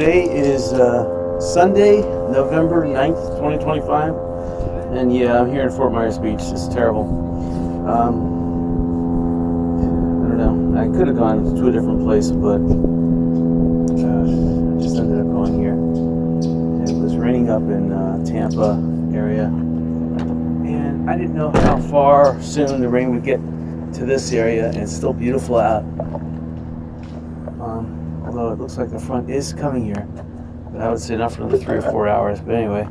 Today is Sunday, November 9th, 2025, and yeah, I'm here in Fort Myers Beach. It's terrible. I don't know. I could have gone to a different place, but I just ended up going here. It was raining up in Tampa area, and I didn't know how far soon the rain would get to this area, and it's still beautiful out. Although it looks like the front is coming here, but I would say not for another 3 or 4 hours. But anyway,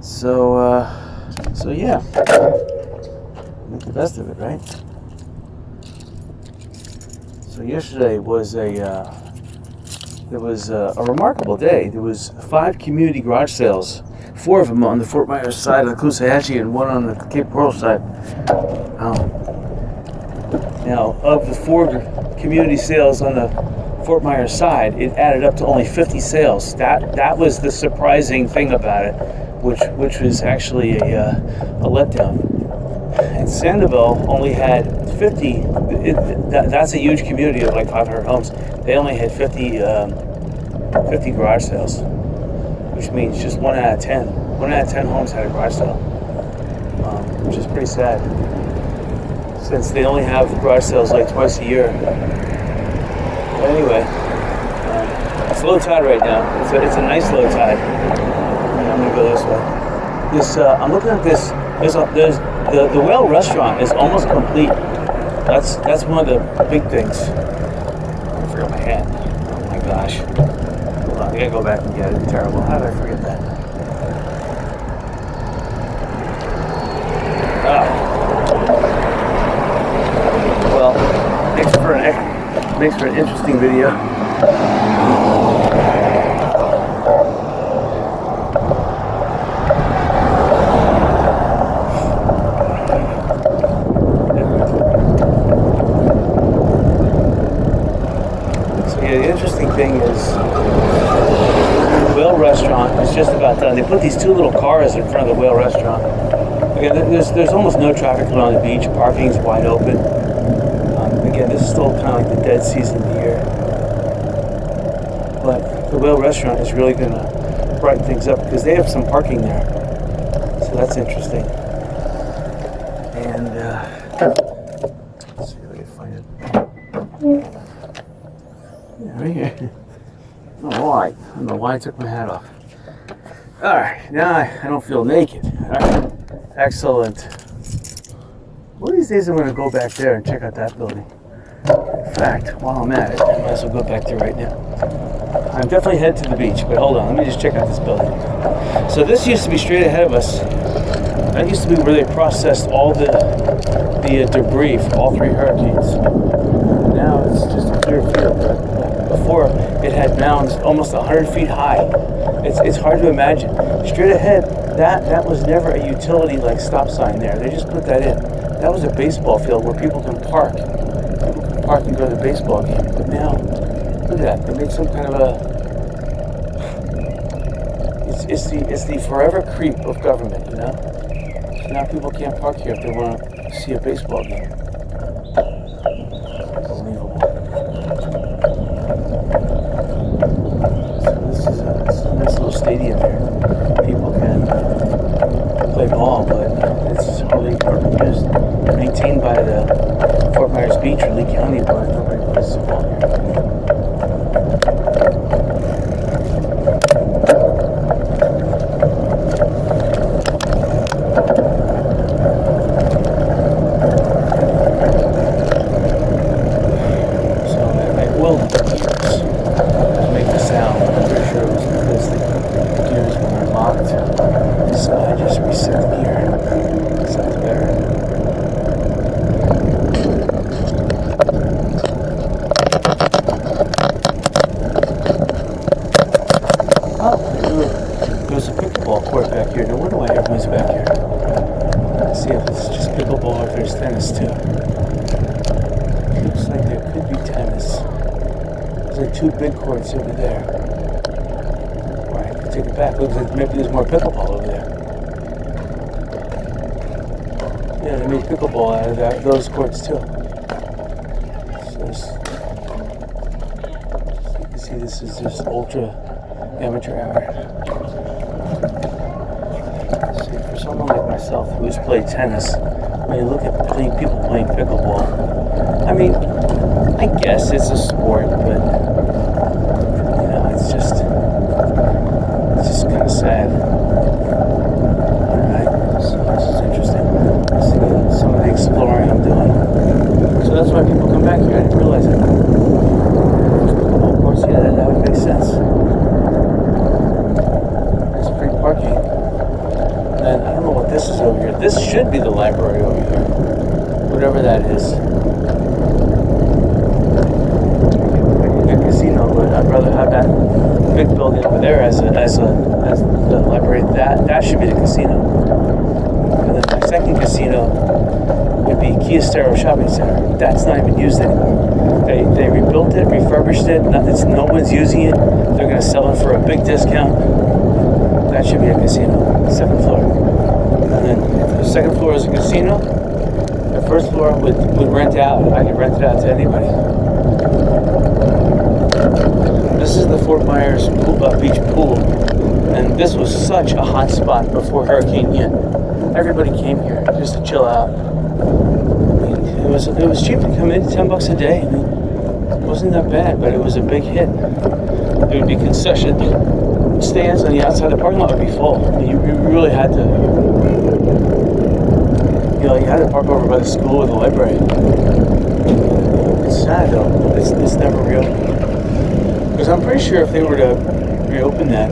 so yeah, make the best of it, right? So yesterday was a remarkable day. There was 5 community garage sales, 4 of them on the Fort Myers side of the Caloosahatchee and 1 on the Cape Coral side. Now, of the 4 community sales on the Fort Myers side, it added up to only 50 sales. That was the surprising thing about it, which was actually a letdown. And Sandoval only had 50. That's a huge community of like 500 homes. They only had 50 garage sales, which means just 1 out of 10. 1 out of 10 homes had a garage sale, which is pretty sad, since they only have garage sales like twice a year. But anyway, it's low tide right now. It's a nice low tide. I'm gonna go this way. I'm looking at this. The Whale restaurant is almost complete. That's one of the big things. I forgot my hat. Oh my gosh. Hold on, I gotta go back and get it. Terrible. How did I forget that? Well, makes for an interesting video. So yeah, the interesting thing is the Whale restaurant is just about done. They put these 2 little cars in front of the Whale restaurant. Again, there's almost no traffic along the beach. Parking's wide open. Again, this is still kind of like the dead season of the year. But the Whale restaurant is really going to brighten things up because they have some parking there. So that's interesting. And let's see if I can find it. Yeah, right here. I don't know why I took my hat off. Alright, now I don't feel naked. Alright, excellent. One of these days I'm going to go back there and check out that building. In fact, while I'm at it, I might as well go back there right now. I'm definitely headed to the beach, but hold on, let me just check out this building. So this used to be straight ahead of us. That used to be where they processed all the debris from all 3 hurricanes. Now it's just a clear field. Before, it had mounds almost 100 feet high. It's hard to imagine. Straight ahead, that was never a utility like stop sign there. They just put that in. That was a baseball field where people can park. People can park and go to the baseball game. But now, look at that. They made some kind of a... It's the forever creep of government, you know? So now people can't park here if they want to see a baseball game. Unbelievable. So this is a nice little stadium here. People can play ball, but it's hardly used. Maintained by the Fort Myers Beach or Lee County, but nobody plays ball here. So I will make the sound. I'm pretty sure it was because the gears were unlocked. So I just reset the gear. Set the bearing. There's a pickleball court back here. No wonder why everyone's back here. Let's see if it's just pickleball or if there's tennis too. Looks like there could be tennis. There's like 2 big courts over there. Alright, take it back. Looks like maybe there's more pickleball over there. Yeah, they made pickleball out of those courts too. So See, this is just ultra amateur hour. See, for someone like myself who has played tennis, when you look at people playing pickleball, I mean, I guess it's a sport, but it's just kind of sad. Alright, so this is interesting. See some of the exploring I'm doing. So that's why people come back here. I didn't realize it. Of course, yeah, that would make sense. There's free parking. And I don't know what this is over here. This should be the library over here. Whatever that is. But I'd rather have that big building over there as the library. That should be the casino. And then my second casino would be Kia Estero Shopping Center. That's not even used anymore. They rebuilt it, refurbished it. No one's using it. They're going to sell it for a big discount. That should be a casino. Second floor. And then if the second floor is a casino, the first floor would rent out. I could rent it out to anybody. This is the Fort Myers beach pool, and this was such a hot spot before Hurricane Ian. Everybody came here just to chill out. I mean, it was cheap to come in, $10 a day. I mean, it wasn't that bad, but it was a big hit. There would be concession stands on the outside. The parking lot would be full. I mean, you really had to, you had to park over by the school or the library. It's sad though. It's never reopened. Because I'm pretty sure if they were to reopen that,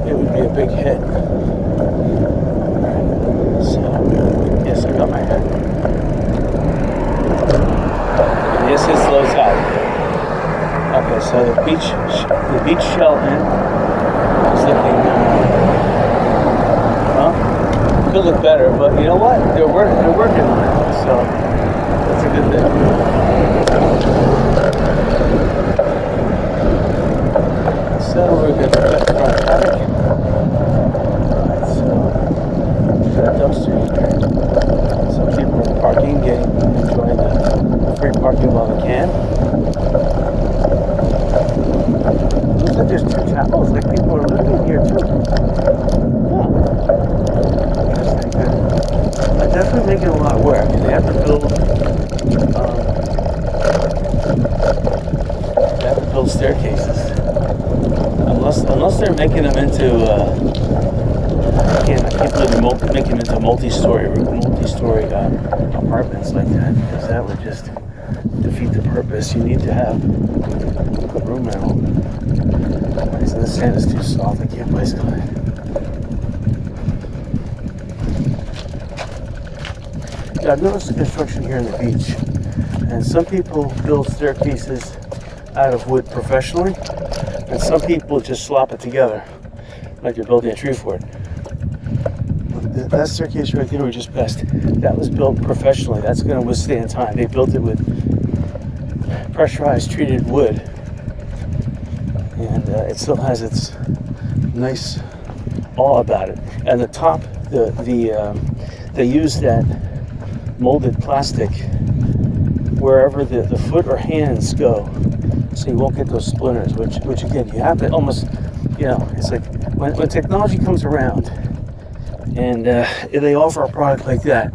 it would be a big hit. So, yes, I got my hat. And yes, it's low tide. Okay, so the beach shell inn is looking, could look better, but you know what? They're working on it, so that's a good thing. So we're going to get our traffic. So got a dumpster here. Some people are parking, enjoying the free parking while they can. Looks like there's two chapels, like people are living here too. Huh. Interesting. They're definitely making a lot of work. They have to build staircases. Unless they're making them into, I can't believe they're making them into multi-story apartments like that, because that would just defeat the purpose. You need to have a room rental. Okay, so this sand is too soft. I can't bicycle it. Yeah, I've noticed the construction here on the beach, and some people build staircases out of wood professionally. And some people just slop it together, like they're building a tree fort. That staircase right there we just passed, that was built professionally. That's going to withstand time. They built it with pressurized treated wood. And it still has its nice awe about it. And the top, they use that molded plastic wherever the foot or hands go. So you won't get those splinters, which again, you have to almost, it's like when technology comes around and they offer a product like that,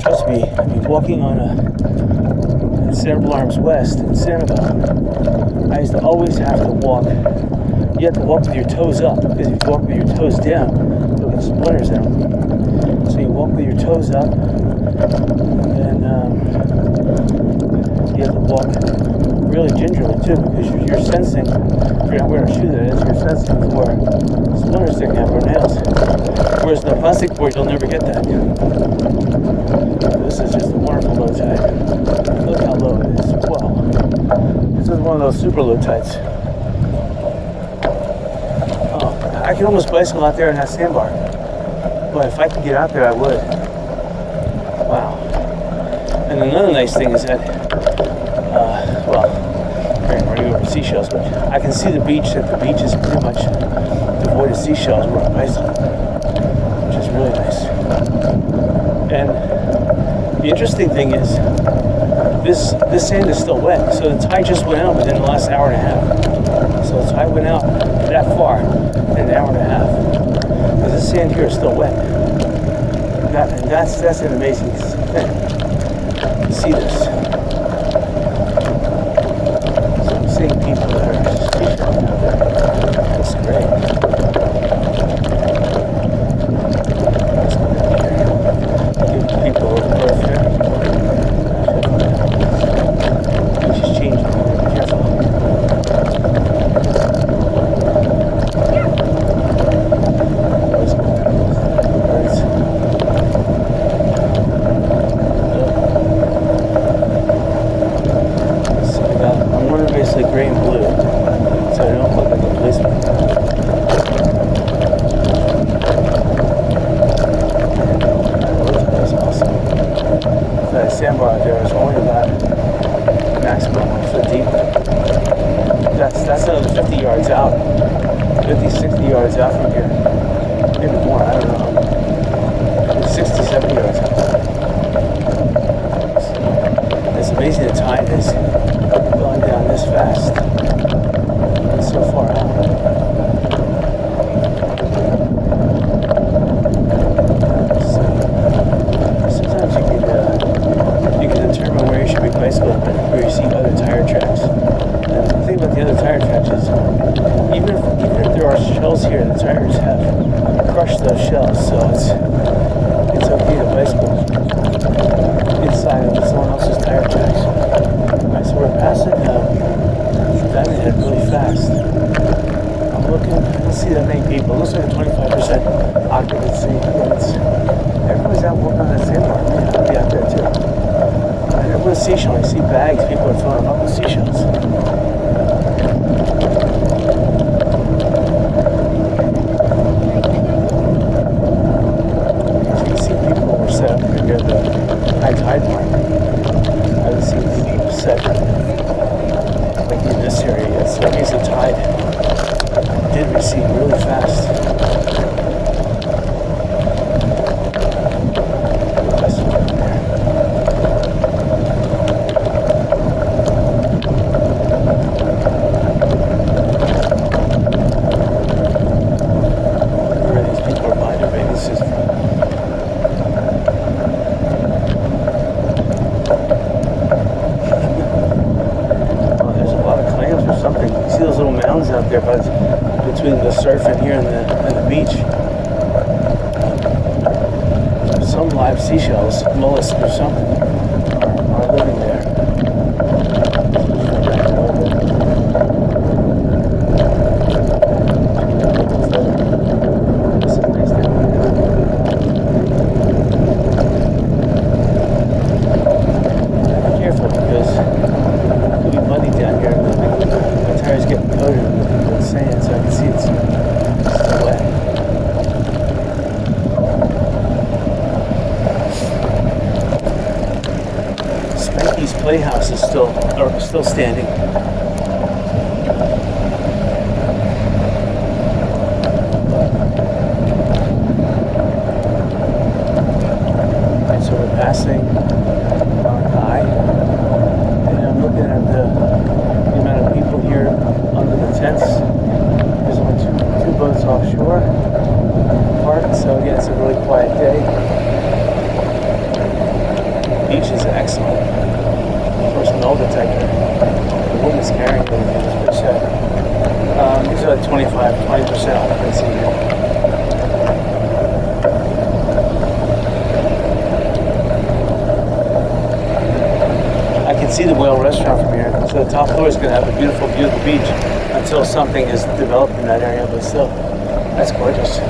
trust me, I mean, walking on Sanibel Arms West in Sanibel, I used to always have to walk, you have to walk with your toes up, because if you walk with your toes down, you'll get splinters in them. So you walk with your toes up, and you have to walk really gingerly too, because you're sensing, if you're not wearing a shoe that is, you're sensing for splinters sticking out or nails. Whereas in the plastic board, you'll never get that. This is just a wonderful low tide. Look how low it is. Wow. This is one of those super low tides. Oh, I can almost bicycle out there on that sandbar. But if I could get out there, I would. Wow. And another nice thing is that, I'm running over seashells, but I can see the beach, that the beach is pretty much devoid of seashells where I'm bicycling, which is really nice. And, The interesting thing is, this sand is still wet, so the tide just went out within the last hour and a half. So the tide went out that far in an hour and a half. Because this sand here is still wet. That's an amazing thing. To see this. So I'm seeing people that are just fishing out there. That's great. Give people a little birth here. She's changing. Be careful. I'm running basically gray and blue, so I don't look like a policeman. That's awesome. That sandbar out there is only about maximum 1 foot deep. That's another 50 yards out. 50, 60 yards out from here. Maybe more, I don't know. 60, 70 yards out. It's amazing the tide is going down this fast. It's so far out. So, sometimes you can determine where you should be bicycling and where you see other tire tracks. And the thing about the other tire tracks is, even if there are shells here, the tires have crushed those shells, so it's okay to bicycle inside of someone else's tire tracks. Alright, so we're passing Diamond Head really fast. I'm looking, I don't see that many people. It looks like a 25% occupancy. Everyone's out working on that sandbar. Man, I'll be out there too. And everyone's seashell. I see bags, people are filling them up with seashells. Set up near the high tide mark. I haven't seen people set like in this area yet, so that means the tide did recede really fast. These people are buying their bathing system. Out there, but between the surf and here and the beach, some live seashells, mollusks or something, are living there. Be careful because it could be muddy down here. My tires get coated with sand, so I can see it's still wet. Spanky's Playhouse is still standing. And so we're passing Mount High, and I'm looking at the amount of people here under the tents. There's only two boats offshore parked, so again, it's a really quiet day. The beach is excellent. Of course, metal detector. The woman's carrying everything. It's pretty sad. These are like 20% occupancy here. I can see the Whale Restaurant from here, so the top floor is going to have a beautiful view of the beach until something is developed in that area, but still, that's gorgeous.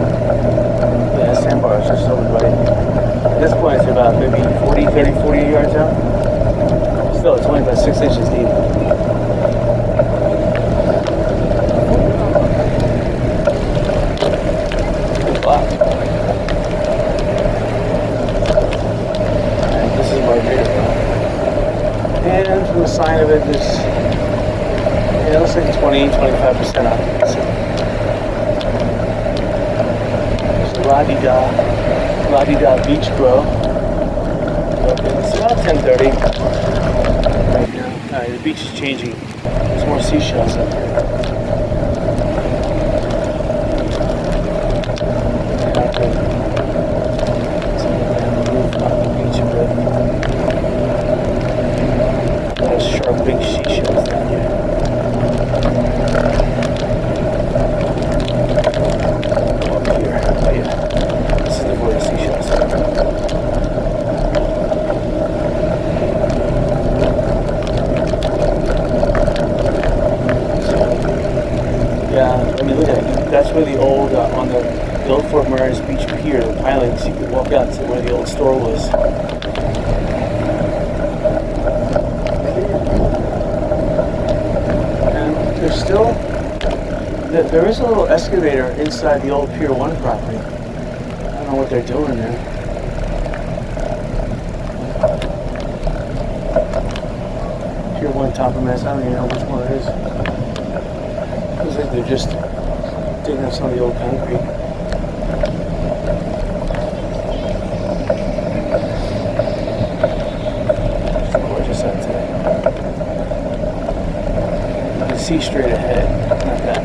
Yeah, sandbar is just over right. At this point, it's about maybe 40 yards out. Still, it's only about 6 inches deep. Wow. 100% occupancy. There's a La-di-da Beach Grow. It's about 10:30 right now. The beach is changing. There's more seashells up here. There's sharp big seashells down here. Up here. Oh yeah. This is the void of seashells. Yeah, I mean, look at it. That's where the old, on the old Fort Myers Beach Pier, the pilings, you could walk out to where the old store was. And there's still, there is a little excavator inside the old Pier 1 property. I don't know what they're doing there. Pier 1 top of mess, I don't even know which one it is. Looks like they're just digging up some of the old concrete. It's gorgeous out today. You can see straight ahead, not that.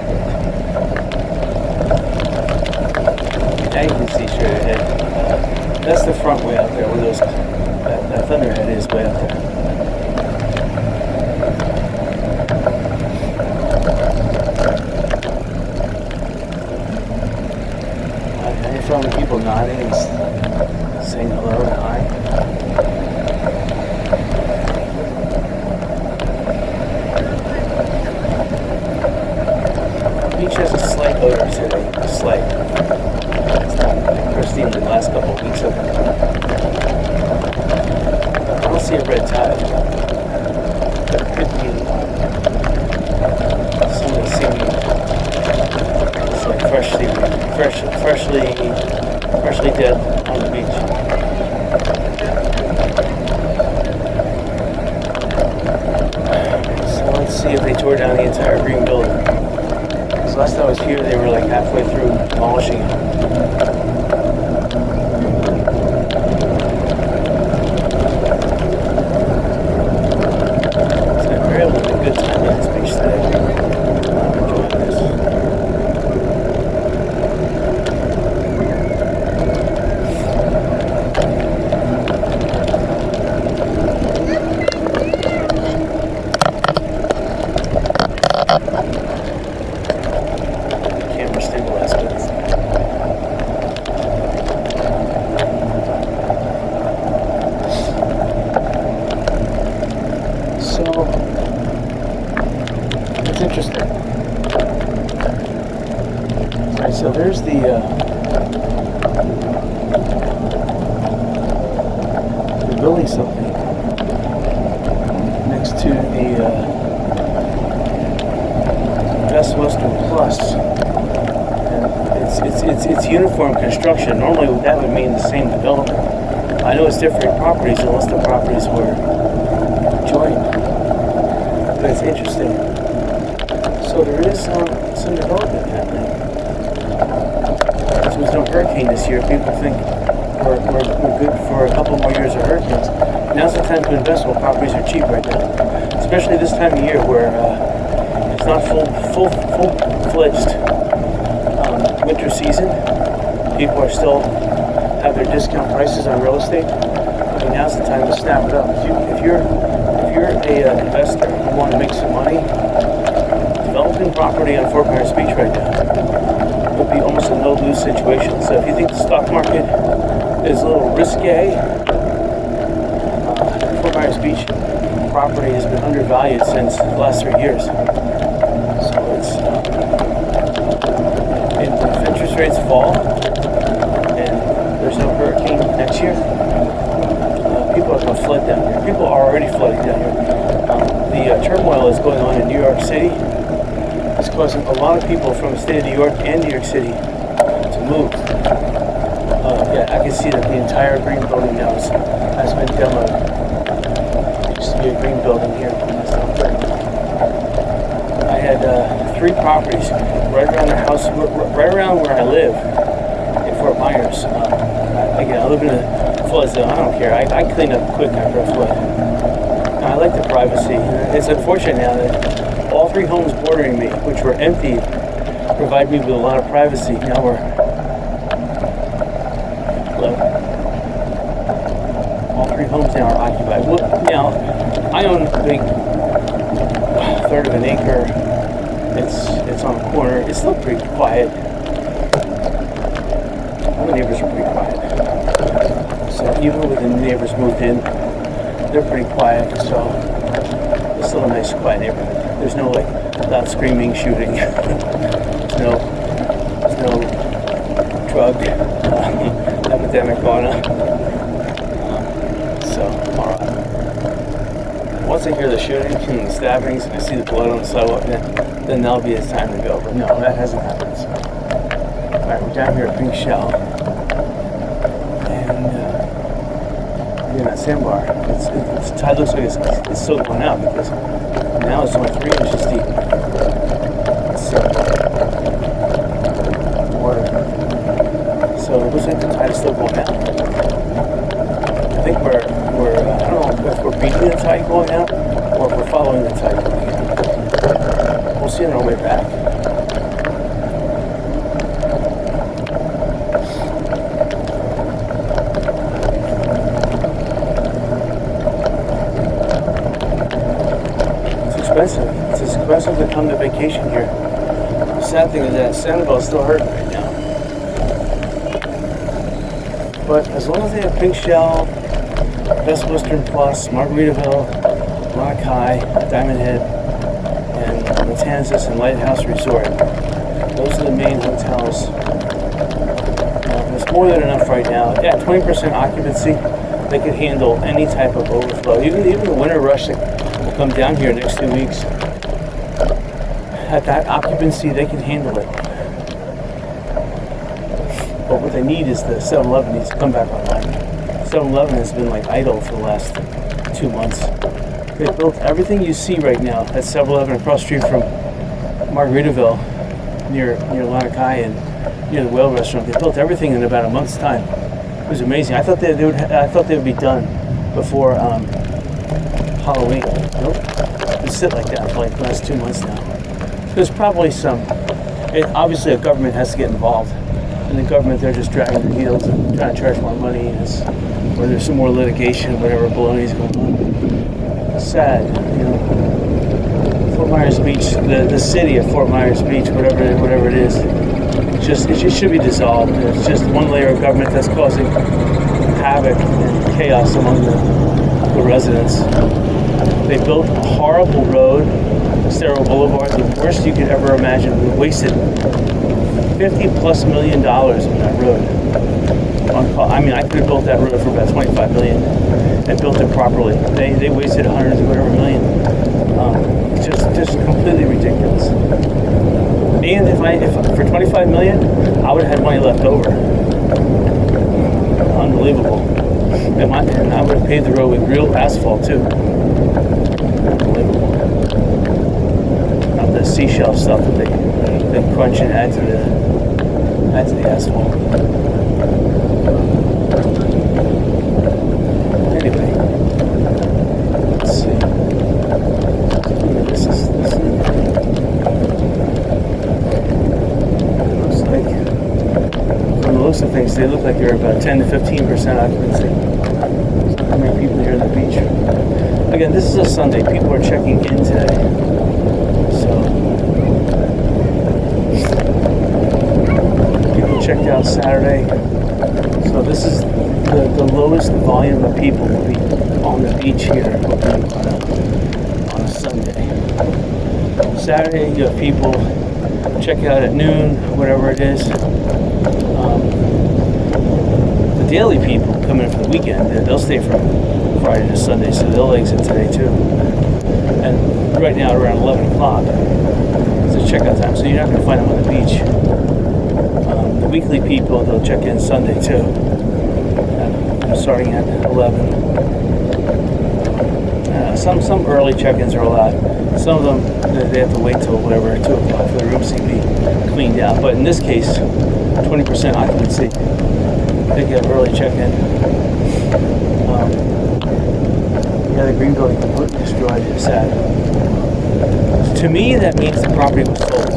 Now you can see straight ahead. That's the front way out there, where those that thunderhead is way out there. From people nodding and saying hello and hi. The beach has a slight odor today. Slight. It's not pristine the last couple of weeks of it. I don't see a red tide. But it could be some of the seaweed. It's like fresh seaweed. Freshly dead on the beach. So let's see if they tore down the entire green building. So last time I was here, they were like halfway through demolishing it. So we're able to have a good time on this beach today. I'm enjoying this. Interesting. Alright, so there's they're building something next to the Best Western Plus. And it's uniform construction. Normally that would mean the same development. I know it's different properties unless the properties were joined. But it's interesting. So there is some development happening. There was no hurricane this year. People think we're good for a couple more years of hurricanes. Now's the time to invest while properties are cheap right now. Especially this time of year where it's not full-fledged winter season. People are still have their discount prices on real estate. I mean, now's the time to snap it up. If you're an investor and you want to make some money, developing property on Fort Myers Beach right now would be almost a no-lose situation. So if you think the stock market is a little risque, Fort Myers Beach property has been undervalued since the last 3 years. So it's if interest rates fall and there's no hurricane next year, people are going to flood down here. People are already flooding down here. The turmoil is going on in New York City. It's causing a lot of people from the state of New York and New York City to move. Yeah, I can see that the entire green building now has been demoed. There used to be a green building here. I had 3 3 properties right around the house, right around where I live in Fort Myers. Again, I live in a flood zone. I don't care. I clean up quick after a flood. I like the privacy. It's unfortunate now that all 3 homes bordering me, which were empty, provide me with a lot of privacy. Now we're all 3 homes now are occupied. Well, now I own a big third of an acre. It's on a corner. It's still pretty quiet. All the neighbors are pretty quiet. So even when the neighbors moved in, they're pretty quiet. So it's still a nice, quiet neighborhood. There's no like loud screaming, shooting. there's no drug epidemic going on. So all right. Once I hear the shootings and the stabbings and I see the blood on the sidewalk, then that'll be the time to go. But no, that hasn't happened. So. All right, we're down here at Pink Shell, and in that sandbar, the tide looks like it's still going out because now it's only 3 inches deep. It's water. So it looks like the tide is still going out. I think we're I don't know if we're beating the tide going out or if we're following the tide going out. We'll see on our way back. It's expensive to come to vacation here. The sad thing is that Sanibel's still hurting right now. But as long as they have Pink Shell, Best Western Plus, Margaritaville, Lanakai, Diamond Head, and Matanzas and Lighthouse Resort, those are the main hotels. It's more than enough right now. Yeah, 20% occupancy. They could handle any type of overflow. Even the winter rush that will come down here next 2 weeks. At that occupancy, they can handle it. But what they need is the 7-Eleven needs to come back online. 7-Eleven has been like idle for the last 2 months. They built everything you see right now at 7-Eleven across the street from Margaritaville, near Lanakai and near the whale restaurant. They built everything in about a month's time. It was amazing. I thought they would be done before Halloween. Nope. They sit like that for like the last 2 months now. There's probably obviously a government has to get involved. And the government, they're just dragging their heels and trying to charge more money, or there's some more litigation, whatever baloney's going on. It's sad, Fort Myers Beach, the city of Fort Myers Beach, whatever it is, it just should be dissolved. It's just one layer of government that's causing havoc and chaos among the residents. They built a horrible road, Cerro Boulevard, the worst you could ever imagine. We wasted $50+ million on that road. I could have built that road for about $25 million and built it properly. They wasted hundreds of whatever million. Just completely ridiculous. And if for $25 million, I would have had money left over. Unbelievable. And I would have paved the road with real asphalt too. Unbelievable. Not the seashell stuff that they crunch and add to the asphalt. Anyway, let's see. This is looks like, from the looks of things, they look like they're about 10 to 15% occupancy. So how many people here on the beach? Again, this is a Sunday. People are checking in today. Checked out Saturday, so this is the lowest volume of people will be on the beach here on a Sunday. Saturday you have people check out at noon, whatever it is. The daily people come in for the weekend, they'll stay from Friday to Sunday, so they'll exit today too. And right now around 11 o'clock is the checkout time, so you're not going to find them on the beach. The weekly people, they'll check in Sunday too, starting at 11. Some early check-ins are allowed. Some of them they have to wait till whatever 2 o'clock for the rooms to be cleaned out. But in this case, 20% occupancy. They get early check-in. The green building completely destroyed. Sad. To me, that means the property was sold.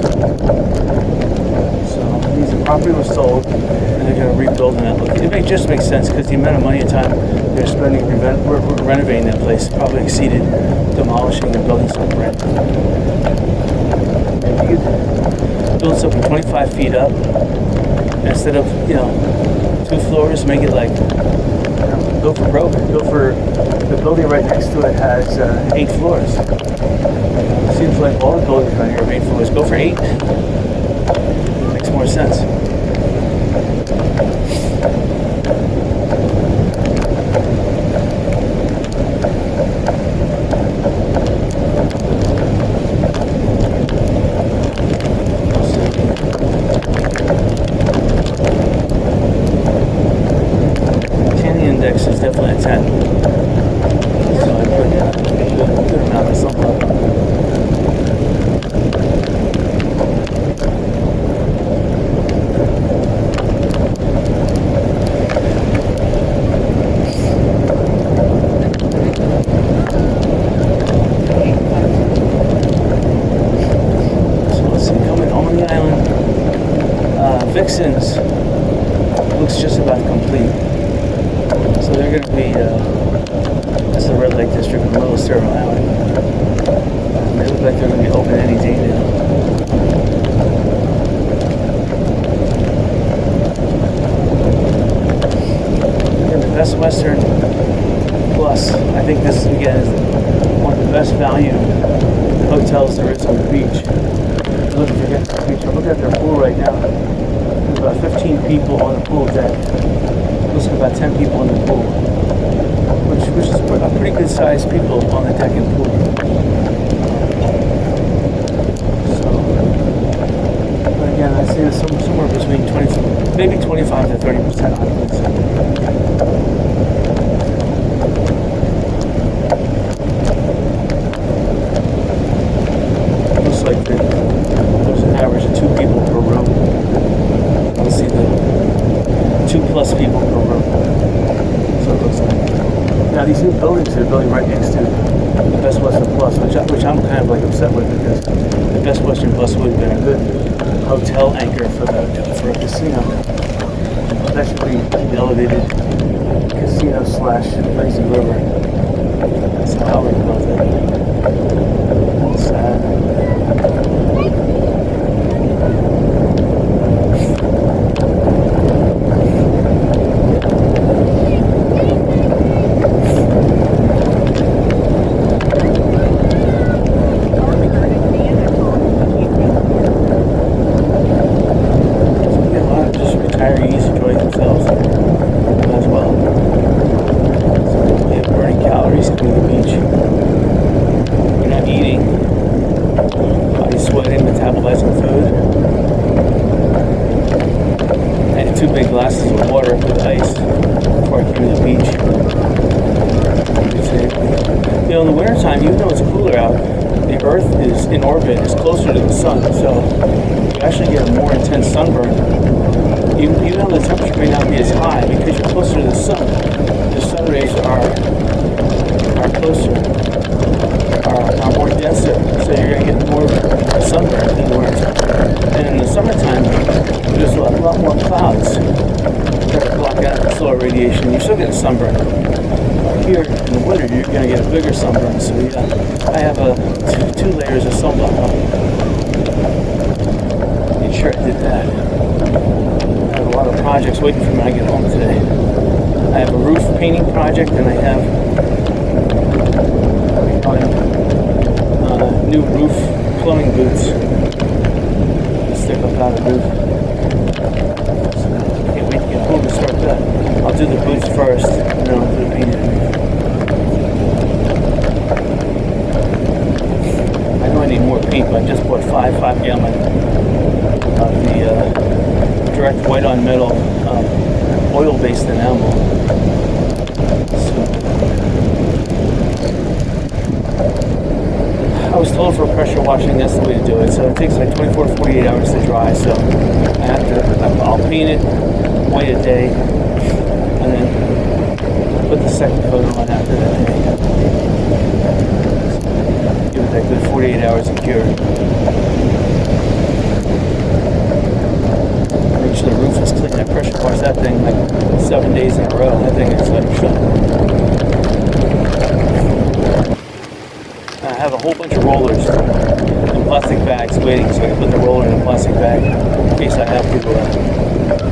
So it means the property was sold, and they're going to rebuild in that location. It just makes sense because the amount of money and time they're spending renovating that place probably exceeded demolishing and building something brand new. If you could build something 25 feet up, instead of 2 floors, make it like go for broke. Go for the building right next to it has 8 floors. Seems like all the buildings around here have 8 floors. Go for 8. Makes more sense. Index is definitely a 10. So I put a good amount of something up. So let's see, coming on the island. Vixens looks just about complete. So they're going to be, this is the Red Lake District in the middle of Sterling Island. They look like they're going to be open any day now. And the Best Western Plus, I think this again is one of the best value hotels there is on the beach. I'm looking for the beach. I'm looking at their pool right now. There's about 15 people on the pool deck. Looks like about 10 people in the pool, which is a pretty good sized people on the deck and pool. So, but again, I'd say it's somewhere between 25 to 30% occupancy. Looks like there's an average of 2 people per room. Let's see the 2+ people per room. So it looks like. Now these new buildings they're building right next to the Best Western Plus, which I'm kind of like upset with because the Best Western Plus would have been a good hotel anchor for a casino. That should be the elevated casino / lazy river. That's how I would build it. Sad. Glasses of water with ice before I came to the beach. In the wintertime, even though it's cooler out, the Earth is in orbit, is closer to the sun, so you actually get a more intense sunburn. Even though the temperature may not be as high, because you're closer to the sun rays are closer, are more denser, so you're going to get more sunburn in the winter. And in the summertime, there's a lot more clouds that block out the solar radiation. You're still getting sunburn. Here in the winter, you're going to get a bigger sunburn. So yeah, I have 2 layers of sunblock on. Made sure I did that. I have a lot of projects waiting for me when I get home today. I have a roof painting project, and I have new roof plumbing boots. Stick up out of the roof. Can't wait to get home to start that. I'll do the boots first, and then I'll do the painting. I know I need more paint, but I just bought 5 gallon of the direct white on metal oil-based enamel. So, was told for pressure washing, that's the way to do it. So it takes like 24 to 48 hours to dry. So I'll paint it, wait a day, and then put the second coat on after that day. Give it that good 48 hours of cure. Make sure the roof is clean. I pressure wash that thing like 7 days in a row. That thing is like... I have a whole bunch of rollers in plastic bags waiting, so I can put the roller in a plastic bag in case I have to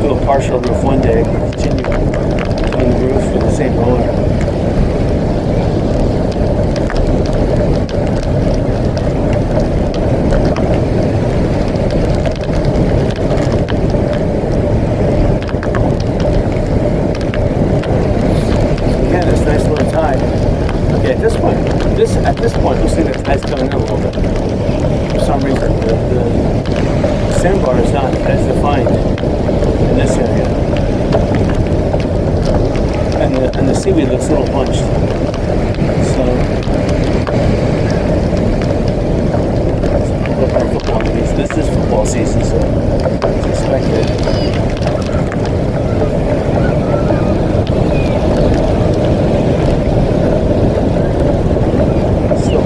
do a partial roof one day. Continue doing the roof with the same roller. Again, this nice little tide. Okay, at this point, you'll see the tide's coming in a little bit. For some reason, the sandbar is not as defined in this area, and the seaweed looks a little bunched. So, look at football season. This is football season, so it's expected.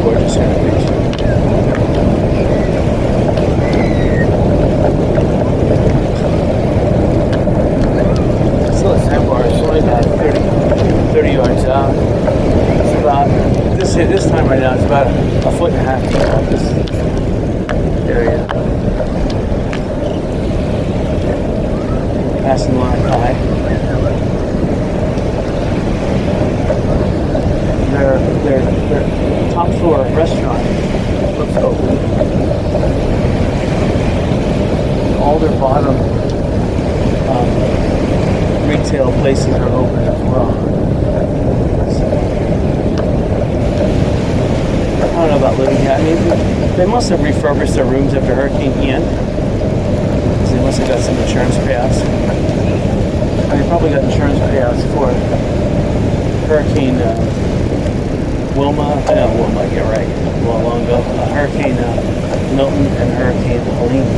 Gorgeous here on the beach. Still a sandbar. It's only about 30 yards out. It's about this time right now. It's about a foot and a half off this area. Passing line high. Their top floor restaurant looks open. All their bottom retail places are open as well. So, I don't know about living here. I mean, they must have refurbished their rooms after Hurricane Ian. So they must have got some insurance payouts. And they probably got insurance payouts for Hurricane Wilma, get right, well, long ago. Hurricane Milton and Hurricane Helene.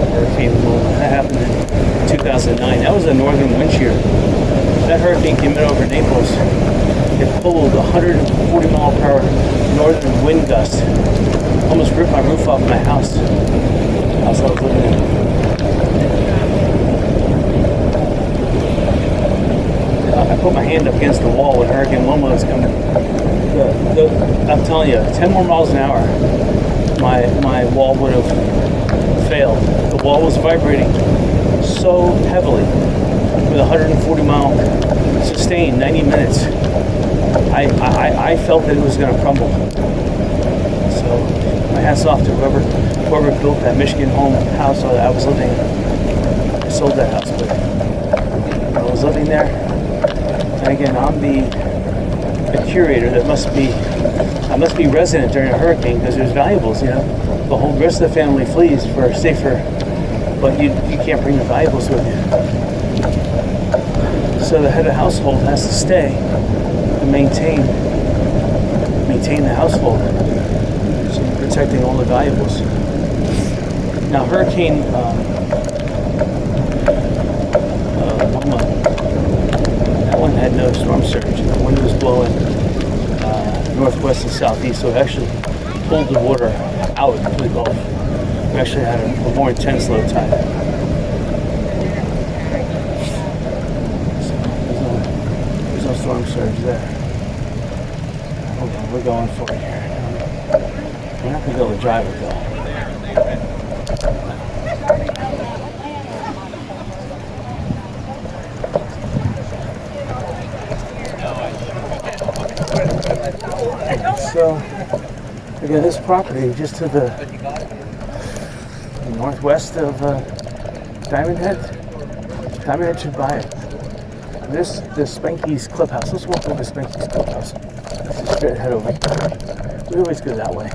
Hurricane Wilma, that happened in 2009. That was a northern wind shear. That hurricane came in over Naples. It pulled 140 mile per hour northern wind gust. Almost ripped my roof off my house. House I was living in. I put my hand up against the wall when Hurricane Wilma was coming. I'm telling you, 10 more miles an hour, my wall would have failed. The wall was vibrating so heavily with 140 mile sustained 90 minutes. I felt that it was going to crumble. So my hat's off to whoever built that Michigan house that I was living in. I sold that house, but I was living there. And again, I'm the curator that I must be resident during a hurricane because there's valuables, you know. The whole rest of the family flees for safer, but you can't bring the valuables with you. So the head of household has to stay and maintain the household, so protecting all the valuables. Now, Hurricane Wilma, that one had no storm surge. The wind was blowing northwest and southeast, so it actually pulled the water out to the Gulf. We actually had a more intense low tide. So there's no storm surge there. Hold on, we're going for it here. We're not going to be able to drive it though. So, again, this property just to the northwest of Diamond Head. Diamond Head should buy it. This Spanky's Clubhouse. Let's walk over to Spanky's Clubhouse. Let's just straight ahead over. We always go that way.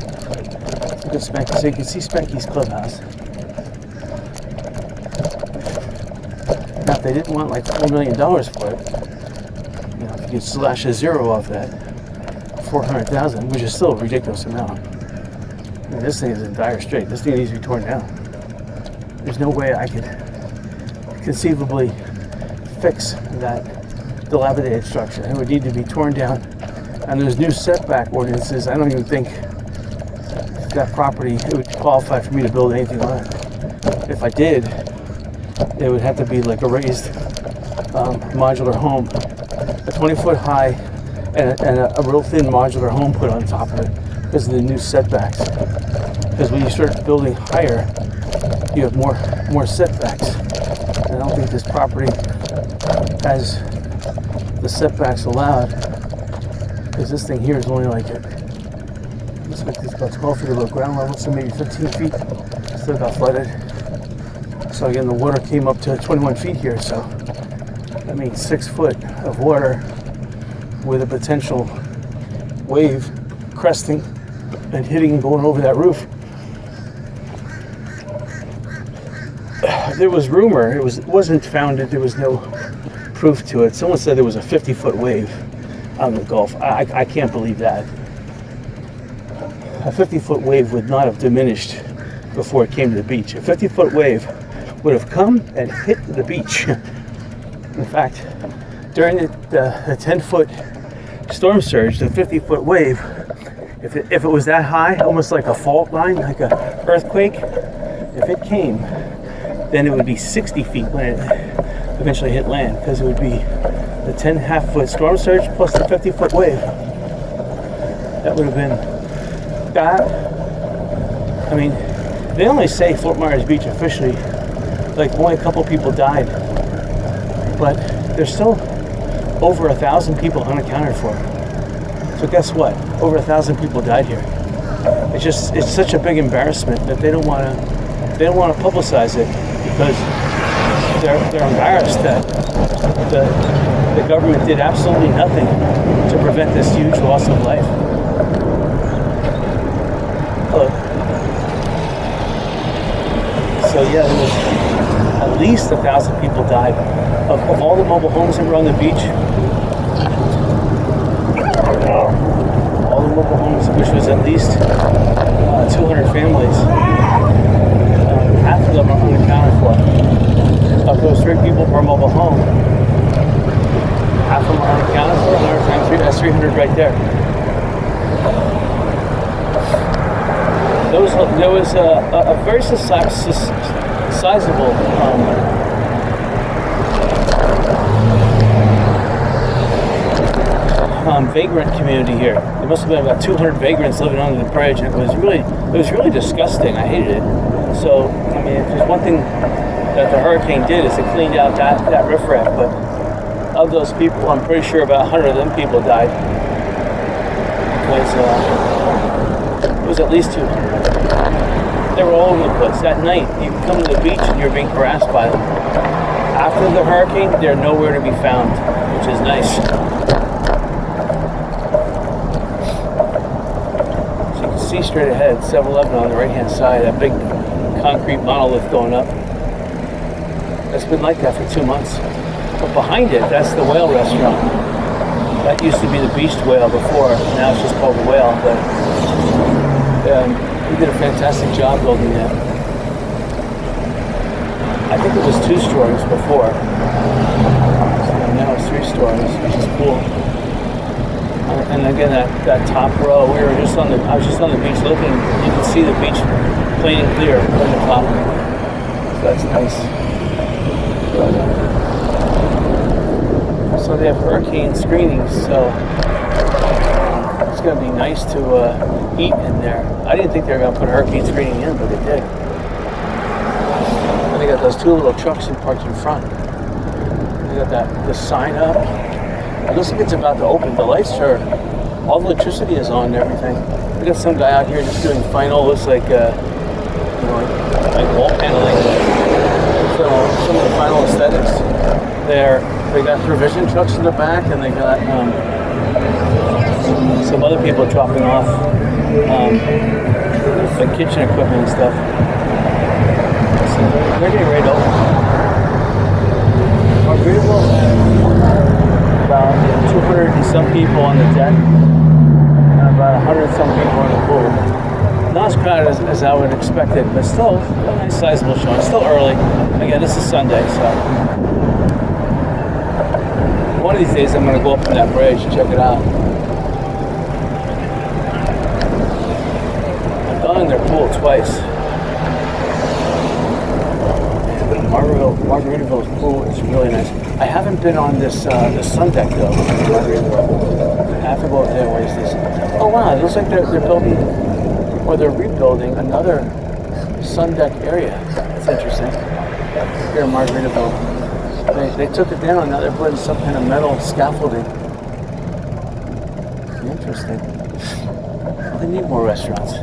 Look at Spanky. So you can see Spanky's Clubhouse. Now, if they didn't want like $4 million for it, you know, if you could slash a zero off that, $400,000, which is still a ridiculous amount. And this thing is in dire straits. This thing needs to be torn down. There's no way I could conceivably fix that dilapidated structure. It would need to be torn down. And there's new setback ordinances. I don't even think that property, it would qualify for me to build anything on it. If I did, it would have to be like a raised modular home, a 20-foot high and a real thin modular home put on top of it because of the new setbacks. Because when you start building higher, you have more setbacks. And I don't think this property has the setbacks allowed, because this thing here is only like looks like it's about 12 feet above ground level, so maybe 15 feet. Still got flooded. So again, the water came up to 21 feet here, so that means 6 foot of water with a potential wave cresting and hitting and going over that roof. There was rumor, it wasn't founded, there was no proof to it. Someone said there was a 50-foot wave on the Gulf. I can't believe that. A 50-foot wave would not have diminished before it came to the beach. A 50-foot wave would have come and hit the beach. In fact, during the 10-foot storm surge, the 50-foot wave, if it was that high, almost like a fault line, like an earthquake, if it came, then it would be 60 feet when it eventually hit land, because it would be the 10 half-foot storm surge plus the 50-foot wave. That would have been that. I mean, they only say Fort Myers Beach officially, like only a couple people died, but there's still over 1,000 people unaccounted for. So guess what? Over 1,000 people died here. It's such a big embarrassment that they don't want to publicize it, because they're embarrassed that the government did absolutely nothing to prevent this huge loss of life. So yeah, there was at least 1,000 people died. Of all the mobile homes that were on the beach, all the mobile homes, which was at least 200 families, half of them are unaccounted for. Of those 3 people per mobile home, half of them are unaccounted for. Another times 3, that's 300 right there. There was a very sizable vagrant community here. There must have been about 200 vagrants living under the bridge, and it was really disgusting. I hated it. So, I mean, if there's one thing that the hurricane did, is it cleaned out that riffraff. But of those people, I'm pretty sure about 100 of them people died, because it was at least 200. They were all over the place. That night, you come to the beach and you're being harassed by them. After the hurricane, they're nowhere to be found, which is nice. So you can see straight ahead, 7-Eleven on the right-hand side, that big concrete monolith going up. It's been like that for 2 months. But behind it, that's the whale restaurant. That used to be the Beached Whale before. Now it's just called the Whale. But we did a fantastic job building that. I think it was 2 stories before. So now it's 3 stories, which is cool. And again, that top row, I was just on the beach looking. You can see the beach plain and clear from the top. So that's nice. So they have hurricane screenings, so it's going to be nice to eat in there. I didn't think they were going to put a hurricane screening in, but they did. And they got those 2 little trucks parked in front. They got the sign up. It looks like it's about to open. The lights are, all the electricity is on and everything. We got some guy out here just doing final, looks like like wall paneling. So some of the final aesthetics there. They got provision trucks in the back, and they got some other people dropping off like kitchen equipment and stuff. So they're getting ready to open. Our beautiful, about 200 and some people on the deck. as crowded as I would expect it, but still a nice sizable showing. It's still early. Again, this is Sunday, so one of these days I'm going to go up on that bridge and check it out. I've gone in their pool twice. Margaritaville's pool is really nice. I haven't been on this sun deck though. Margaritaville. I have to go over there. What is this? Oh wow! It looks like they're building or they're rebuilding another sun deck area. That's interesting. Here in Margaritaville, they took it down. Now they're putting some kind of metal scaffolding. Interesting. Well, they need more restaurants.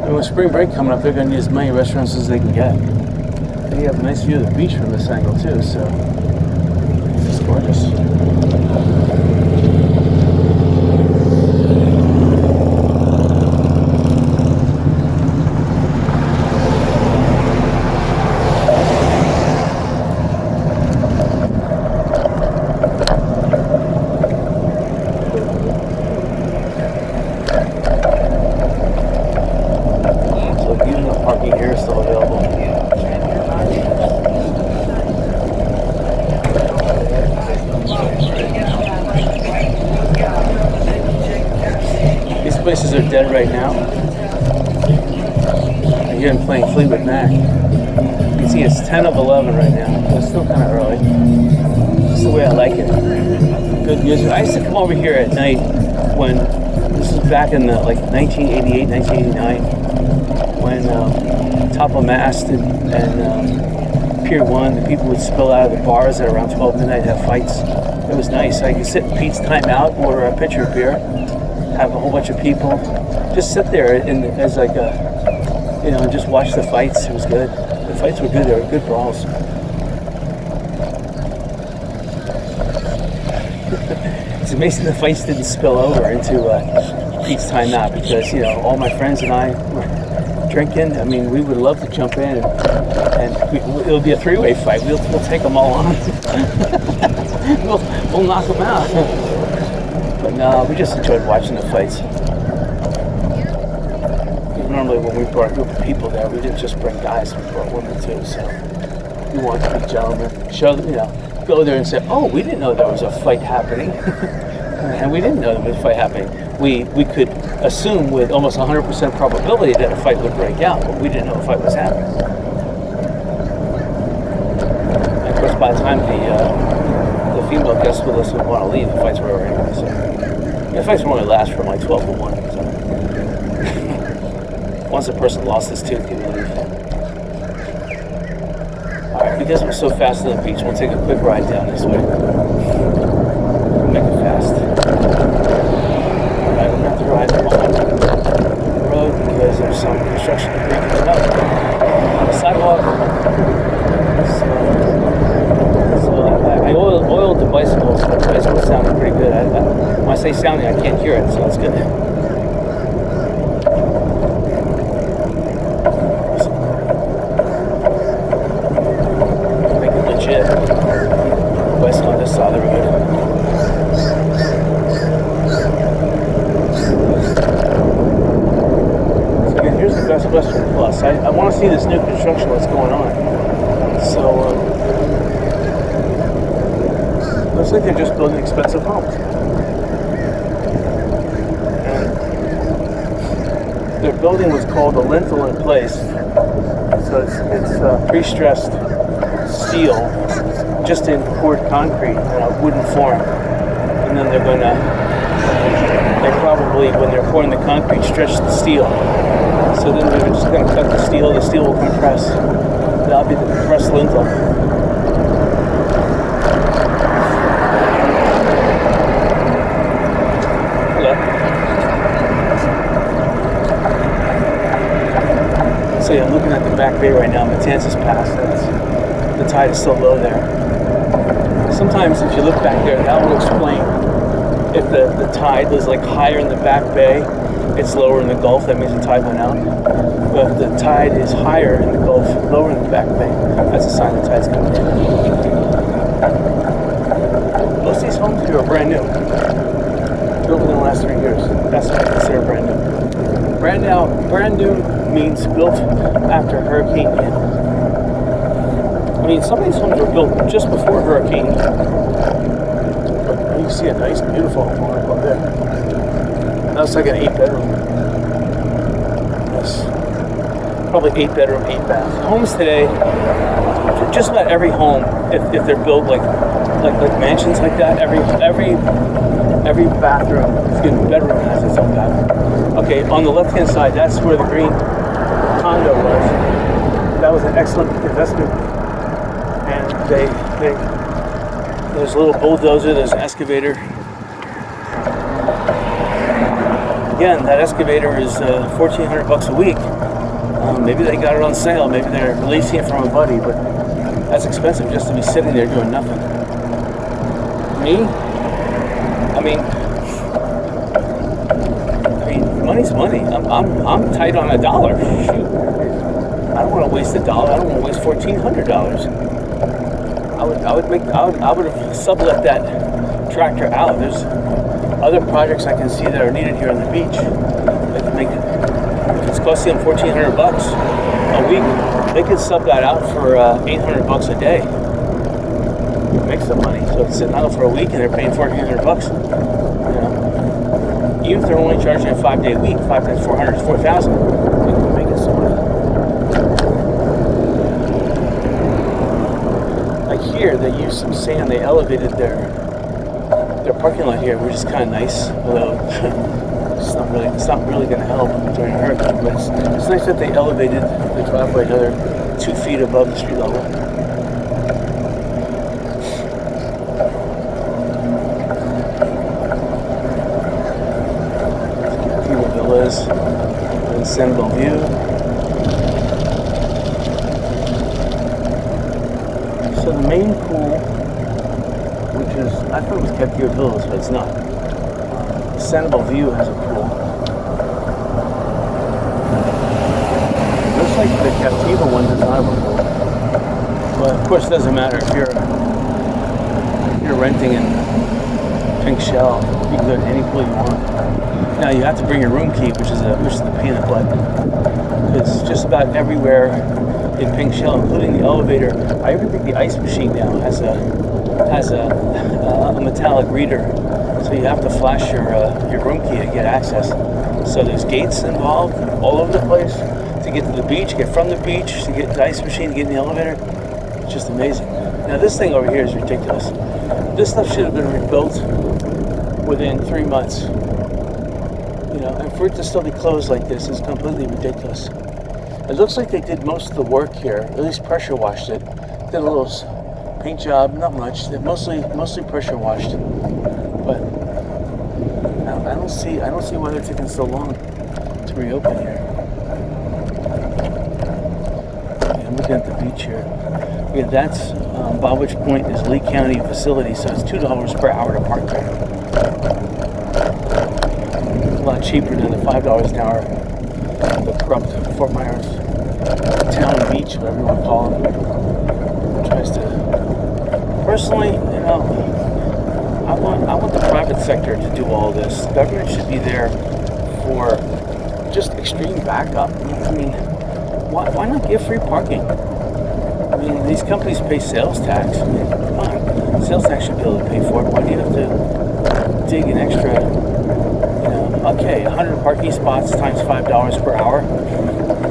And with spring break coming up, they're going to need as many restaurants as they can get. And you have a nice view of the beach from this angle too, so it's gorgeous. Places are dead right now. I hear them playing Fleetwood Mac. You can see it's 10 of 11 right now, so it's still kind of early. That's the way I like it. Good music. I used to come over here at night when, this is back in the 1988, 1989, when Top of Mast and Pier 1, the people would spill out of the bars at around 12 midnight and have fights. It was nice. I could sit in Pete's Time Out, order a pitcher of beer, have a whole bunch of people, just sit there as like a, and just watch the fights. It was good. The fights were good. They were good brawls. It's amazing the fights didn't spill over into Pete's Time Out because all my friends and I were drinking. I mean, we would love to jump in and it'll be a three-way fight. We'll take them all on. we'll knock them out. But no, we just enjoyed watching the fights. Normally when we brought a group of people there, we didn't just bring guys, we brought women too, so we wanted to be gentlemen. Show them, go there and say, oh, we didn't know there was a fight happening. And we didn't know there was a fight happening. We could assume with almost 100% probability that a fight would break out, but we didn't know a fight was happening. And of course, by the time the female guests with us would want to leave, the fights were over anyway, so. The fights would only last from 12 to 1. So. Once a person lost his tooth, he would leave. Alright, because we're so fast to the beach, we'll take a quick ride down this way. Make it fast. Alright, we're going to have to ride along the road because there's some construction debris coming up on the sidewalk. So I oiled the bicycle, so the bicycle sounded pretty good. When I say sounding, I can't hear it, so that's good. Make it legit. Bicycle on this side, there we go. So again, here's the Best Western Plus. I want to see this new construction that's going on. So, looks like they're just building expensive homes. And their building was called a lintel in place. So it's pre-stressed steel just in poured concrete in a wooden form. And then they're probably, when they're pouring the concrete, stretch the steel. So then they're just going to cut the steel will compress. That'll be the compressed lintel. So yeah, I'm looking at the back bay right now. Matanzas Pass. The tide is still low there. Sometimes if you look back there, that will explain if the tide was higher in the back bay, it's lower in the Gulf. That means the tide went out. But if the tide is higher in the Gulf, lower in the back bay, that's a sign the tide's coming in. Most of these homes here are brand new. Built within the last 3 years. That's what I consider brand new. Brand new means built after Hurricane Ian. I mean, some of these homes were built just before Hurricane Ian. But you see a nice, beautiful home up there. That's like an 8-bedroom. Yes. Probably 8-bedroom, 8-bath. Homes today, just about every home, if they're built like mansions like that, every bathroom, bedroom has its own bathroom. Okay, on the left-hand side, that's where the green condo was. That was an excellent investment. And there's a little bulldozer, there's an excavator. Again, that excavator is $1,400 a week. Maybe they got it on sale. Maybe they're leasing it from a buddy, but that's expensive just to be sitting there doing nothing. Me? I mean, money's money. I'm tight on $1. Shoot, I don't want to waste $1. I don't want to waste $1,400. I would have sublet that tractor out. There's other projects I can see that are needed here on the beach. They can make it. If it's costing them $1,400 a week, they could sub that out for $800 a day. Make some money. So it's sitting out for a week and they're paying $1,400. You know, even if they're only charging a 5-day week, 5 times 400 is 4,000. They can make it some money. Like here, they used some sand. They elevated their parking lot here, which is kind of nice. Although it's not really going to help during a hurricane. But it's nice that they elevated the driveway another 2 feet above the street level. Villas in Sanibel View. So the main pool, which is, I thought it was Captiva Villas, but it's not. Sanibel View has a pool. Looks like the Captiva one does not have a pool. But of course it doesn't matter if you're renting in Pink Shell, you can go to any pool you want. Now you have to bring your room key, which is a pain in the butt. Because just about everywhere in Pink Shell, including the elevator, I even think the ice machine now has a metallic reader, so you have to flash your room key to get access. So there's gates involved all over the place to get to the beach, get from the beach, to get the ice machine, to get in the elevator. It's just amazing. Now this thing over here is ridiculous. This stuff should have been rebuilt within 3 months. You know, and for it to still be closed like this is completely ridiculous. It looks like they did most of the work here, at least pressure washed it. Did a little paint job, not much. They mostly pressure washed. But I don't see why they're taking so long to reopen here. I'm looking at the beach here. Yeah, that's Baldwin Point is a Lee County facility, so it's $2 per hour to park there. A lot cheaper than the $5 an hour the corrupt Fort Myers town beach, whatever you want to call it, tries to. Personally, you know, I want the private sector to do all this. The government should be there for just extreme backup. I mean, why not give free parking? I mean, these companies pay sales tax. I mean, come on, sales tax should be able to pay for it. Why do you have to dig an extra? Okay, 100 parking spots times $5 per hour.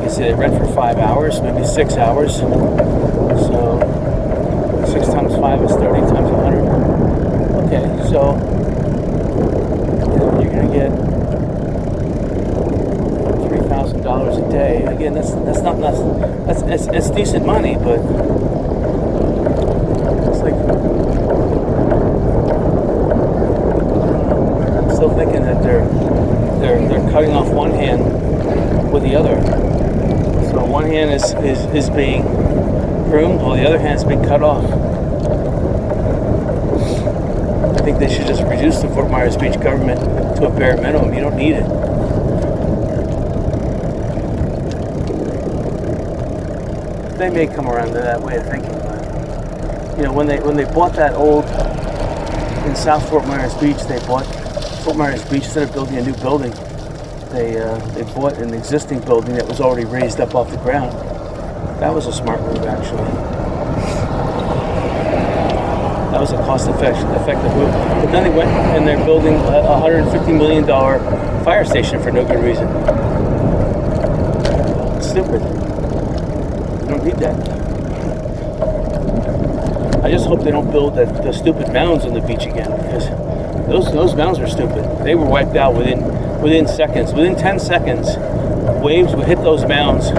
You say they rent for 5 hours, maybe 6 hours. So 6 times 5 is 30 times 100. Okay, so you're gonna get $3,000 a day. Again, that's decent money, but it's like I'm still thinking that they're cutting off one hand with the other. So one hand is being groomed while the other hand is being cut off. I think they should just reduce the Fort Myers Beach government to a bare minimum. You don't need it. They may come around to that way of thinking, but you know, when they bought that old in South Fort Myers Beach, they bought Fort Myers Beach instead of building a new building. they bought an existing building that was already raised up off the ground. That was a smart move, actually. That was a cost-effective move. But then they went and they're building a $150 million fire station for no good reason. It's stupid. You don't need that. I just hope they don't build the stupid mounds on the beach again, because those mounds were stupid. They were wiped out within seconds. Within 10 seconds, waves would hit those mounds,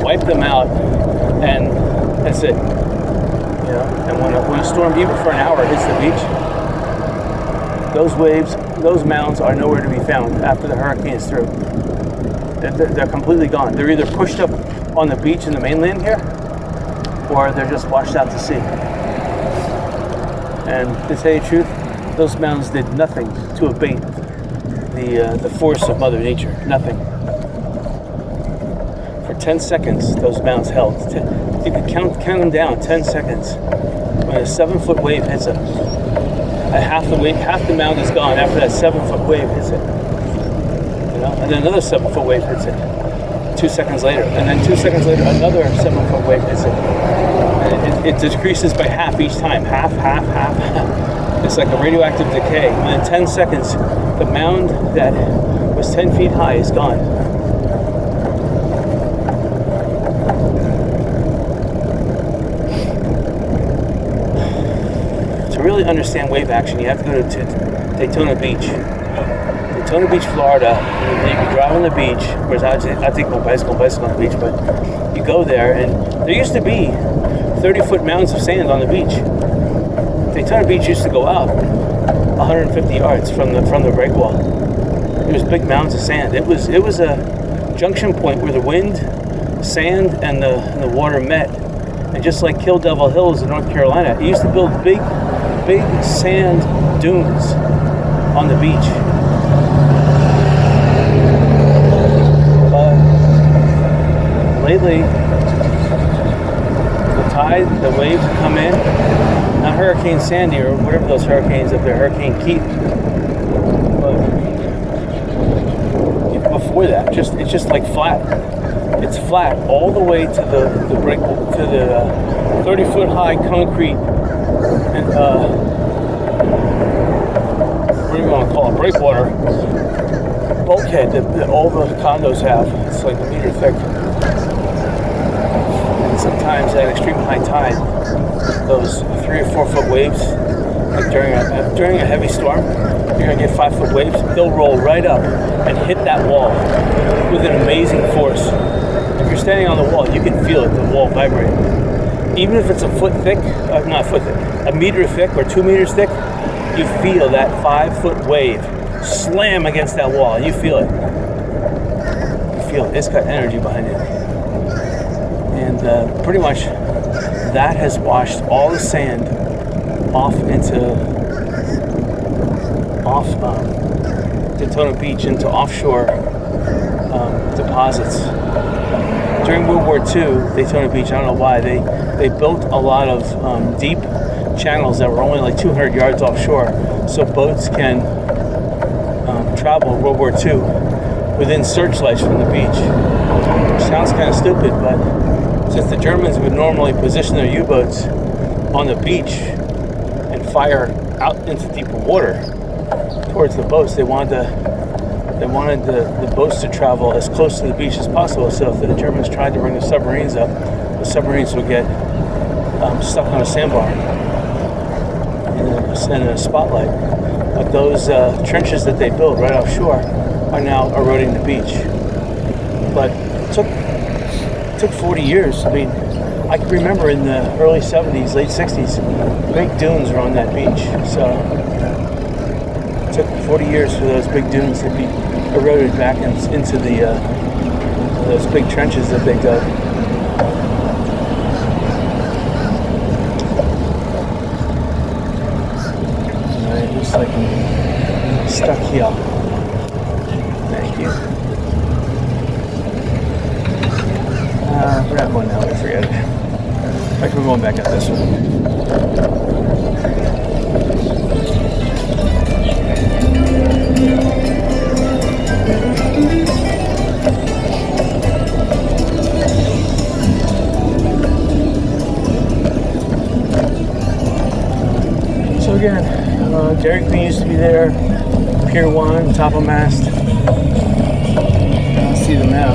wipe them out, and that's it. You know, and when a storm, even for an hour, hits the beach, those waves, those mounds are nowhere to be found after the hurricane is through. They're completely gone. They're either pushed up on the beach in the mainland here, or they're just washed out to sea. And to tell you the truth, those mounds did nothing to abate the force of Mother Nature. Nothing. For 10 seconds, those mounds held. You could count them down. 10 seconds. When a 7-foot wave hits it, half the mound is gone after that 7-foot wave hits it. You know, and then another 7-foot wave hits it. 2 seconds later, and then 2 seconds later, another 7-foot wave hits it. And it decreases by half each time. Half. It's like a radioactive decay. Within 10 seconds, the mound that was 10 feet high is gone. To really understand wave action, you have to go to Daytona Beach. Daytona Beach, Florida. You can drive on the beach. Of course, I take my bicycle on the beach, but you go there, and there used to be 30-foot mounds of sand on the beach. Daytona Beach used to go out 150 yards from the break wall. There was big mounds of sand. It was a junction point where the wind, sand, and the water met. And just like Kill Devil Hills in North Carolina, it used to build big sand dunes on the beach. But lately, the waves come in, not Hurricane Sandy or whatever those hurricanes up there, Hurricane Keith, but even before that, it's just like flat. It's flat all the way to the 30-foot high concrete and what do you want to call it, breakwater bulkhead that all the condos have. It's like a meter thick. Sometimes at extreme high tide, those 3 or 4 foot waves, like during a heavy storm, you're gonna get 5-foot waves. They'll roll right up and hit that wall with an amazing force. If you're standing on the wall, you can feel it, the wall vibrate. Even if it's a meter thick or 2 meters thick, you feel that 5-foot wave slam against that wall, and you feel it. It's got energy behind it. And pretty much that has washed all the sand off Daytona Beach into offshore deposits. During World War II, Daytona Beach, I don't know why, they built a lot of deep channels that were only like 200 yards offshore, so boats can travel World War II within searchlights from the beach. Sounds kind of stupid, but since the Germans would normally position their U-boats on the beach and fire out into deeper water towards the boats, they wanted the boats to travel as close to the beach as possible, so if the Germans tried to bring the submarines up, the submarines would get stuck on a sandbar in a spotlight. But those trenches that they built right offshore are now eroding the beach. But it took 40 years. I mean, I can remember in the early 70s, late 60s, big dunes were on that beach. So it took 40 years for those big dunes to be eroded back into those big trenches that they dug. It looks like I'm stuck here. Thank you. We're not going that way, forget it. In fact, we're going back up this way. again, Dairy Queen used to be there. Pier 1, top of mast. I don't see them now.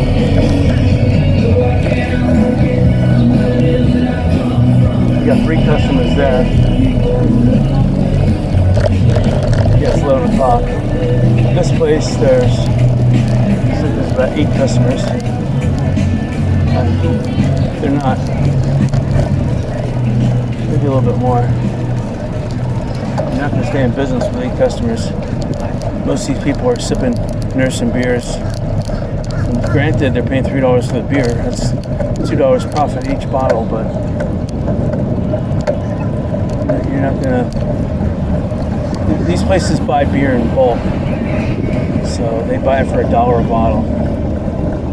We got 3 customers there. Yeah, it's 11 o'clock. This place, there's about 8 customers. They're not. Maybe a little bit more. You're not going to stay in business with 8 customers. Most of these people are sipping, nursing beers. And granted, they're paying $3 for the beer. That's $2 profit each bottle, but you're not going to. These places buy beer in bulk, so they buy it for $1 a bottle.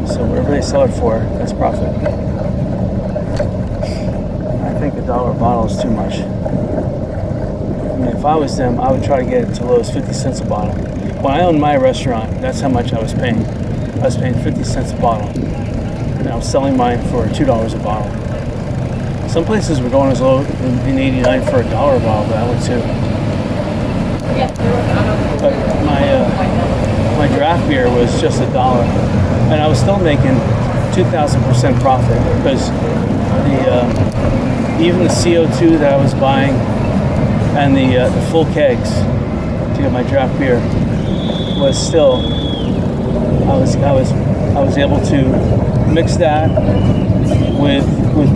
So whatever they sell it for, that's profit. I think $1 a bottle is too much. I mean, if I was them, I would try to get it to low as 50 cents a bottle. When I owned my restaurant, that's how much I was paying. I was paying 50 cents a bottle, and I was selling mine for $2 a bottle. Some places were going as low in 89 for $1 a bottle, but I went too. But my draft beer was just $1, and I was still making 2,000% profit because even the CO2 that I was buying and the full kegs to get my draft beer was still I was able to mix that with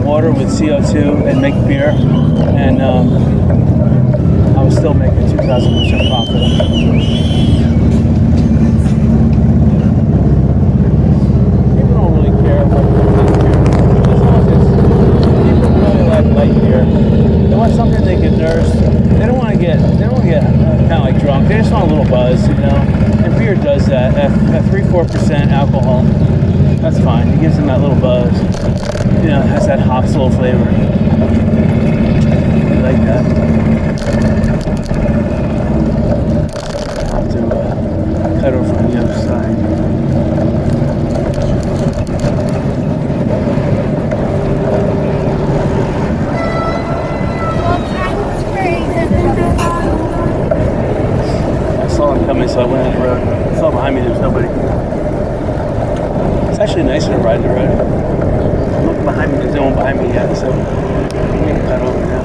water with CO2 and make beer, and I was still making 2,000% profit. People don't really care about beer. As long as people really like light beer. They want something they can nurse. They don't want to get kind of like drunk. They just want a little buzz, you know. And beer does that. At 3-4% alcohol, that's fine. It gives them that little buzz. You know, it has that hopsel flavor. I like that. I'll have to cut over on the other side. I saw them coming, so I went on the road. I saw behind me there's nobody. It's actually nicer to ride the road. I'm looking behind me, there's no one behind me yet, so I'm going to cut over now.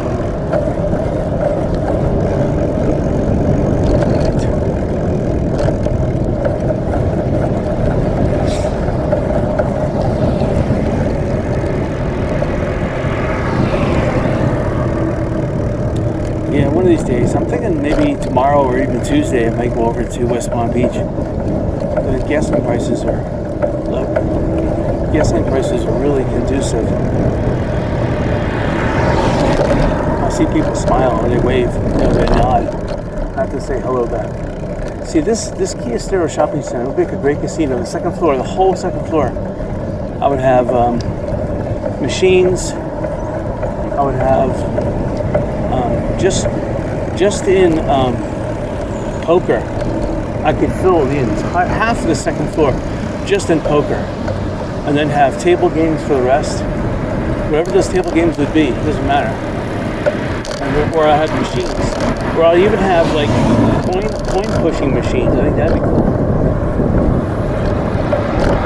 Yeah, one of these days. I'm thinking maybe tomorrow or even Tuesday I might go over to West Palm Beach. The gasoline prices are low. Gasoline prices are really conducive. I see people smile and they wave, they nod. I have to say hello back. See, this Kia Estero shopping center would make a great casino. The second floor, the whole second floor, I would have machines. I would have just in poker. I could fill the entire half of the second floor just in poker, and then have table games for the rest. Whatever those table games would be, it doesn't matter. And or I have machines, or I'll even have like coin pushing machines. I think that'd be cool.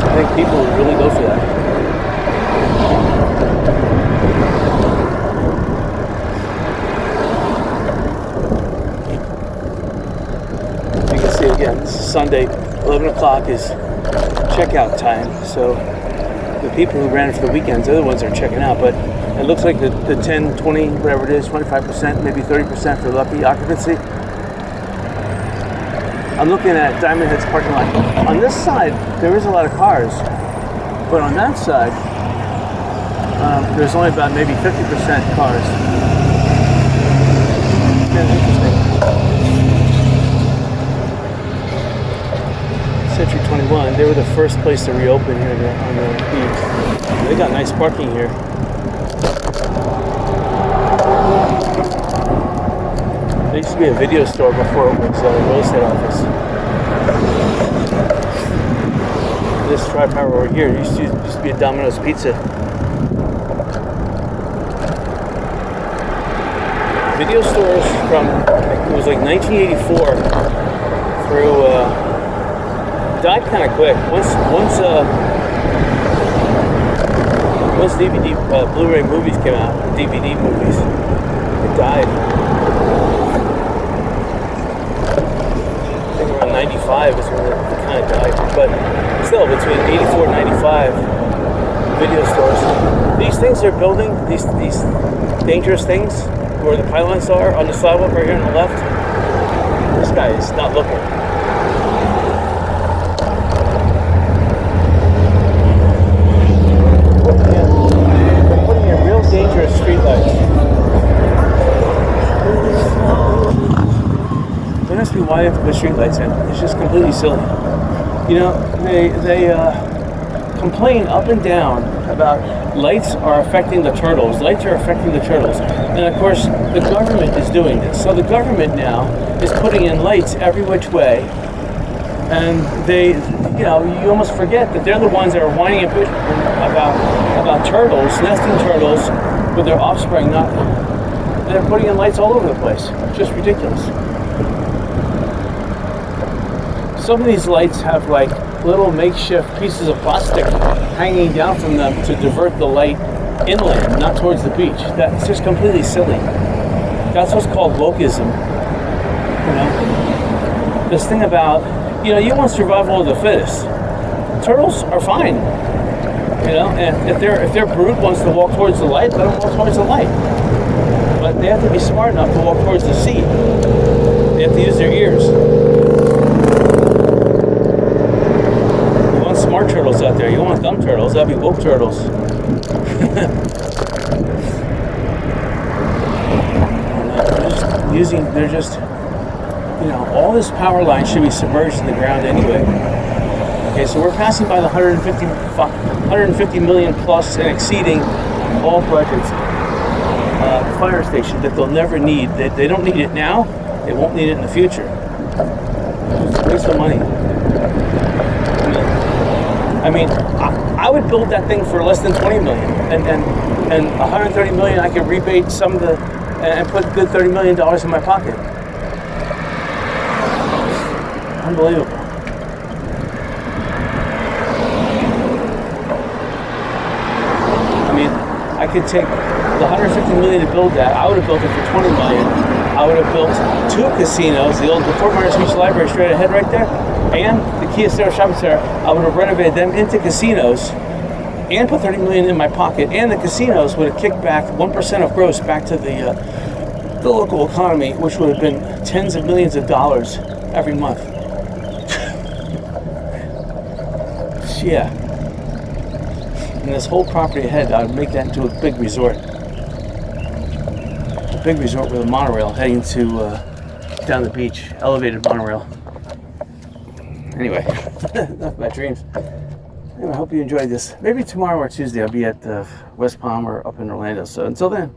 I think people would really go for that. Again, this is Sunday, 11 o'clock is checkout time, so the people who ran it for the weekends, the other ones are checking out, but it looks like the 10, 20, whatever it is, 25%, maybe 30% for lucky occupancy. I'm looking at Diamond Head's parking lot. On this side, there is a lot of cars, but on that side, there's only about maybe 50% cars. Yeah, interesting. Century 21, they were the first place to reopen here on the beach. They got nice parking here. There used to be a video store before it was a real estate office. This Tri Power over here used to be a Domino's Pizza. video stores from, it was like 1984 through, died kind of quick. Once DVD, Blu-ray movies came out, DVD movies, it died. I think around 95 is when it kind of died. But still, between 84 and 95, video stores. These things they're building, these dangerous things, where the pylons are on the sidewalk right here on the left, this guy is not looking. Putting in real dangerous streetlights. There has to be why they have to put streetlights in. It's just completely silly. You know, they complain up and down about lights are affecting the turtles. Lights are affecting the turtles. And of course, the government is doing this. So the government now is putting in lights every which way. And they, you know, you almost forget that they're the ones that are whining a bit about turtles, nesting turtles with their offspring. They're putting in lights all over the place. It's just ridiculous. Some of these lights have like little makeshift pieces of plastic hanging down from them to divert the light inland, not towards the beach. That's just completely silly. That's what's called wokeism. You know, this thing about, you know, you want survival of the fittest. Turtles are fine. You know, and if their brood wants to walk towards the light, let them walk towards the light. But they have to be smart enough to walk towards the sea. They have to use their ears. Smart turtles out there. You want dumb turtles, that'd be woke turtles. They're just, you know, all this power line should be submerged in the ground anyway. Okay, so we're passing by the 150 million plus and exceeding all budgets fire station that they'll never need. They don't need it now. They won't need it in the future. It's a waste of money. I mean, I would build that thing for less than 20 million, and 130 million I could rebate some of the, and put good $30 million in my pocket. Unbelievable. I mean, I could take the 150 million to build that. I would have built it for 20 million. I would have built 2 casinos, the Fort Myers Beach Library straight ahead right there, and the Kyocera Shopping Center. I would have renovated them into casinos and put 30 million in my pocket, and the casinos would have kicked back 1% of gross back to the local economy, which would have been tens of millions of dollars every month. Yeah. And this whole property ahead, I would make that into a big resort. A big resort with a monorail heading to down the beach, elevated monorail. Anyway, enough of my dreams. Anyway, I hope you enjoyed this. Maybe tomorrow or Tuesday I'll be at West Palm or up in Orlando. So until then.